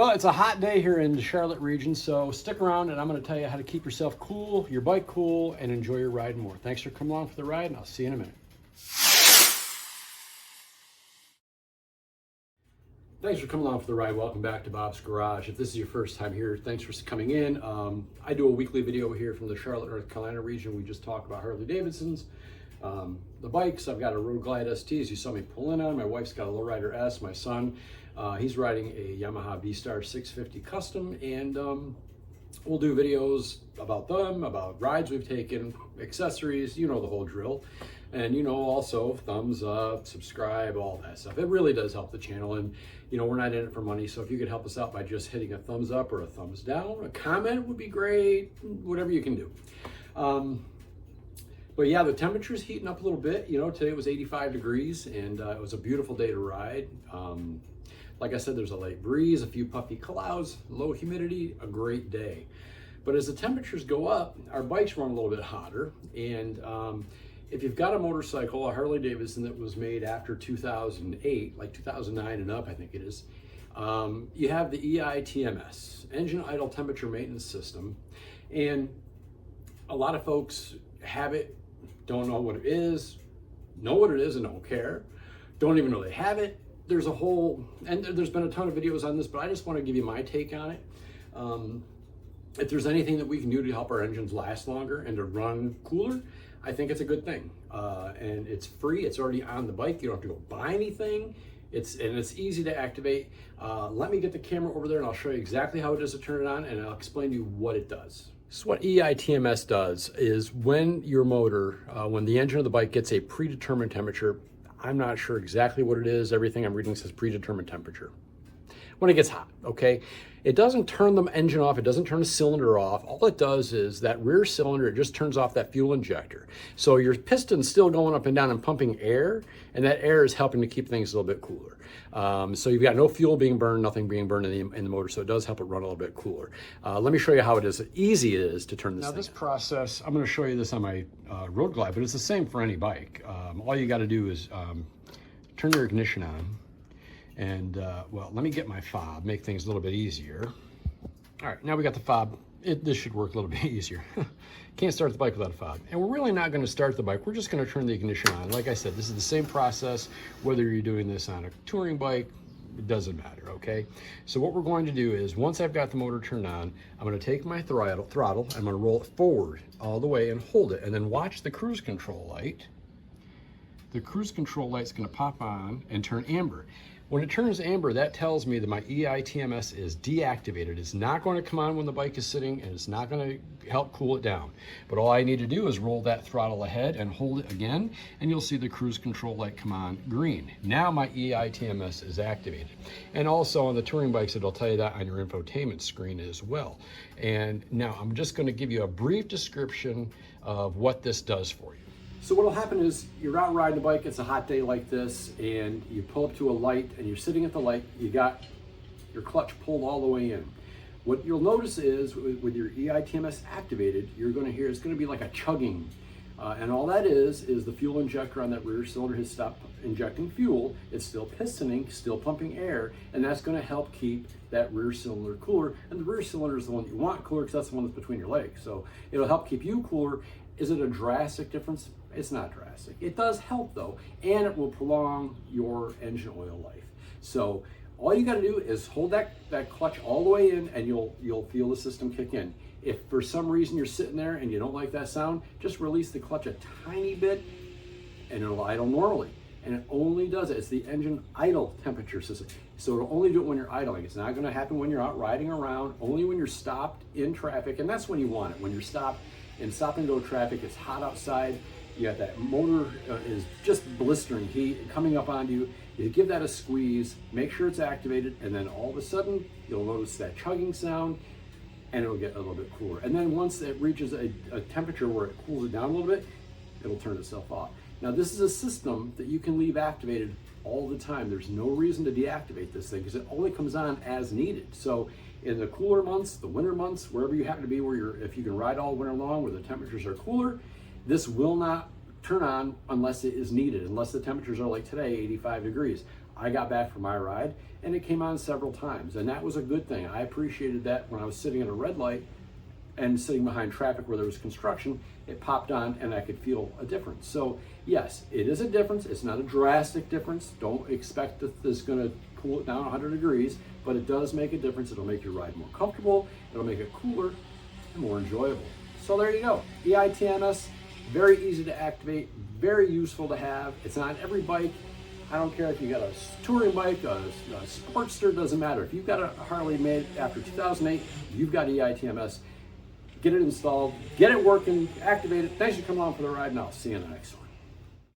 Well, it's a hot day here in the Charlotte region, so stick around and I'm going to tell you how to keep yourself cool, your bike cool, and enjoy your ride more. Thanks for coming along for the ride, and I'll see you in a minute. Thanks for coming along for the ride. Welcome back to Bob's Garage. If this is your first time here, thanks for coming in. I do a weekly video here from the Charlotte, North Carolina region. We just talk about Harley Davidsons, the bikes. I've got a Road Glide ST, as you saw me pull in on. My wife's got a Lowrider S. My son, he's riding a Yamaha V-Star 650 Custom, and we'll do videos about them, about rides we've taken, accessories, you know the whole drill. And you know, also thumbs up, subscribe, all that stuff. It really does help the channel, and you know, we're not in it for money, so if you could help us out by just hitting a thumbs up or a thumbs down, a comment would be great, whatever you can do. But yeah, the temperature's heating up a little bit. You know, today it was 85 degrees, and it was a beautiful day to ride. Like I said, there's a light breeze, a few puffy clouds, low humidity, a great day. But as the temperatures go up, our bikes run a little bit hotter, and if you've got a motorcycle, a Harley Davidson that was made after 2008, like 2009 and up, I think it is, you have the EITMS, Engine Idle Temperature Maintenance System. And a lot of folks have it, don't know what it is, know what it is and don't care, don't even know they have it. There's a whole, and there's been a ton of videos on this, but I just want to give you my take on it. If there's anything that we can do to help our engines last longer and to run cooler, I think it's a good thing. And it's free, it's already on the bike, you don't have to go buy anything. It's easy to activate. Let me get the camera over there and I'll show you exactly how it is to turn it on, and I'll explain to you what it does. So what EITMS does is when your motor, when the engine of the bike gets a predetermined temperature, I'm not sure exactly what it is, everything I'm reading says predetermined temperature. When it gets hot, okay? It doesn't turn the engine off, it doesn't turn the cylinder off. All it does is that rear cylinder, it just turns off that fuel injector. So your piston's still going up and down and pumping air, and that air is helping to keep things a little bit cooler. So you've got no fuel being burned, nothing being burned in the motor, so it does help it run a little bit cooler. Let me show you how easy it is to turn this thing on. Now this process, I'm gonna show you this on my Road Glide, but it's the same for any bike. All you gotta do is turn your ignition on. And well, let me get my fob, make things a little bit easier. All right, now we got the fob. This should work a little bit easier. Can't start the bike without a fob. And we're really not gonna start the bike, we're just gonna turn the ignition on. Like I said, this is the same process, whether you're doing this on a touring bike, it doesn't matter, okay? So what we're going to do is, once I've got the motor turned on, I'm gonna take my throttle, I'm gonna roll it forward all the way and hold it, and then watch the cruise control light. The cruise control light's gonna pop on and turn amber. When it turns amber, that tells me that my EITMS is deactivated. It's not going to come on when the bike is sitting, and it's not going to help cool it down. But all I need to do is roll that throttle ahead and hold it again, and you'll see the cruise control light come on green. Now my EITMS is activated. And also on the touring bikes, it'll tell you that on your infotainment screen as well. And now I'm just going to give you a brief description of what this does for you. So what'll happen is you're out riding a bike, it's a hot day like this, and you pull up to a light and you're sitting at the light, you got your clutch pulled all the way in. What you'll notice is with your EITMS activated, you're gonna hear, it's gonna be like a chugging. And all that is the fuel injector on that rear cylinder has stopped injecting fuel. It's still pistoning, still pumping air, and that's gonna help keep that rear cylinder cooler. And the rear cylinder is the one that you want cooler because that's the one that's between your legs. So it'll help keep you cooler. Is it a drastic difference? It's not drastic. It does help though, and it will prolong your engine oil life. So all you gotta do is hold that clutch all the way in, and you'll feel the system kick in. If for some reason you're sitting there and you don't like that sound, just release the clutch a tiny bit and it'll idle normally. And it only does it. It's the engine idle temperature system. So it'll only do it when you're idling. It's not gonna happen when you're out riding around, only when you're stopped in traffic, and that's when you want it. When you're stopped in stop and go traffic, it's hot outside, you got that motor is just blistering heat coming up onto you. You give that a squeeze, make sure it's activated, and then all of a sudden, you'll notice that chugging sound, and it'll get a little bit cooler. And then once it reaches a temperature where it cools it down a little bit, it'll turn itself off. Now this is a system that you can leave activated all the time. There's no reason to deactivate this thing because it only comes on as needed. So in the cooler months, the winter months, wherever you happen to be, if you can ride all winter long where the temperatures are cooler, this will not turn on unless it is needed, unless the temperatures are like today, 85 degrees. I got back from my ride and it came on several times, and that was a good thing. I appreciated that when I was sitting at a red light and sitting behind traffic where there was construction, it popped on and I could feel a difference. So yes, it is a difference. It's not a drastic difference. Don't expect that this is gonna cool it down 100 degrees, but it does make a difference. It'll make your ride more comfortable. It'll make it cooler and more enjoyable. So there you go. EITMS, very easy to activate, very useful to have. It's on every bike. I don't care if you got a touring bike, a Sportster, doesn't matter. If you've got a Harley made after 2008, you've got EITMS. Get it installed, get it working, activate it. Thanks for coming along for the ride, and I'll see you in the next one.